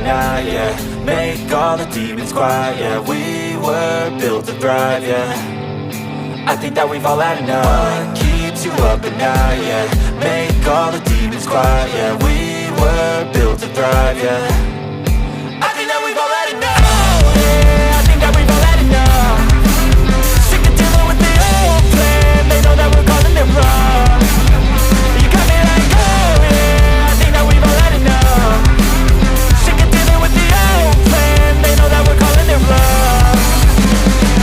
night, yeah. Make all the demons quiet, yeah. We were built to thrive, yeah. I think that we've all had enough. What keeps you up at night, yeah. Make all the demons quiet, yeah. We were built to thrive, yeah. I think that we've all had enough. Yeah, I think that we've all had enough. Sick of dealing with the old plan. They know that we're calling it wrong. You got me like, oh yeah, I think that we've all had enough. Sick of dealing with the old plan. They know that we're calling it wrong.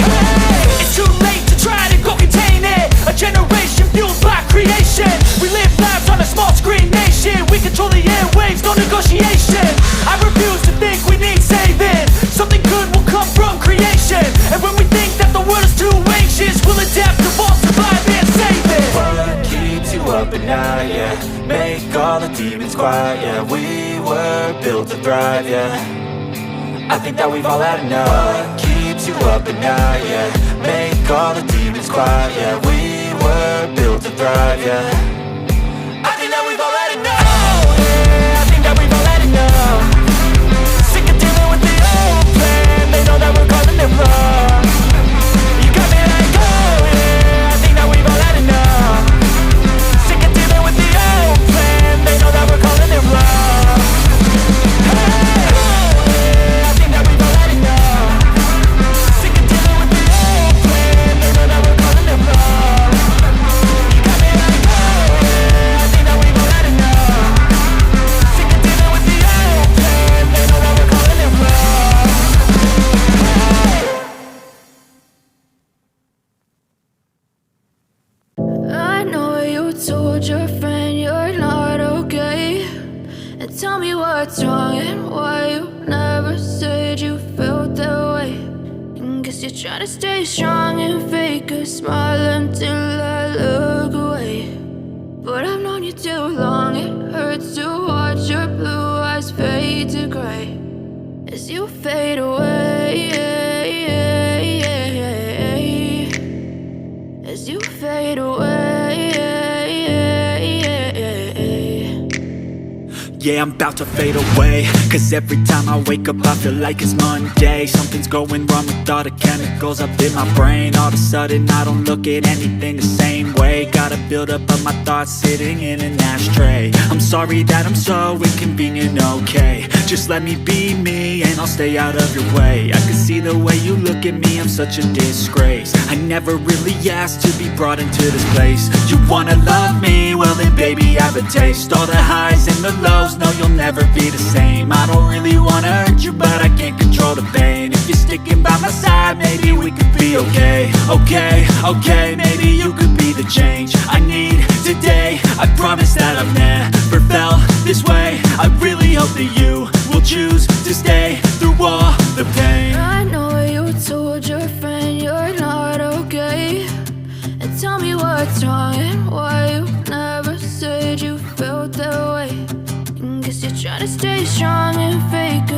Hey, it's too late to try to go contain it. A generation fueled by creation. We live lives on a small screen nation. We control the airwaves, no negotiation. I refuse to think we need saving. Something good will come from creation. And when we think that the world is too anxious, we'll adapt, evolve, survive and save it. What keeps you up at night, yeah. Make all the demons quiet, yeah. We were built to thrive, yeah. I think that we've all had enough. What keeps you up at night, yeah. Make all the demons quiet, yeah. We were built to thrive, yeah. I think that we've all had enough. Yeah, I think that we've all had enough. Sick of dealing with the old plan. They know that we're calling it wrong. You got me like, oh yeah, I think that we've all had enough. Sick of dealing with the old plan. They know that we're calling it wrong. Hey, oh yeah, I think that we've all had enough. Sick of dealing with the old plan. They know that we're calling it wrong. You got me like, oh yeah, I think that we've all had enough. Sick of dealing with the old plan. They know that we're calling it wrong. I know you told your friend you're not okay. And tell me what's wrong and why you never said you felt that way. And guess you're trying to stay strong and fake a smile until I look away. But I've known you too long, it hurts to watch your blue eyes fade to gray as you fade away, as you fade away. Yeah, I'm about to fade away, cause every time I wake up I feel like it's Monday. Something's going wrong with all the chemicals up in my brain. All of a sudden I don't look at anything the same way. Got a buildup of my thoughts sitting in an ashtray. I'm sorry that I'm so inconvenient, okay. Just let me be me and I'll stay out of your way. I can see the way you look at me, I'm such a disgrace. I never really asked to be brought into this place. You wanna love me? Well then baby I have a taste. All the highs and the lows, no you'll never be the same. I don't really wanna hurt you but I can't control the pain. If you're sticking by my side maybe we could be okay. Okay, maybe you could be the change I need today. I promise that I've never felt this way. I really hope that you will choose to stay through all the pain. I know you told your friend you're not okay. And tell me what's wrong and why you never said you felt that way. And guess you're trying to stay strong and fake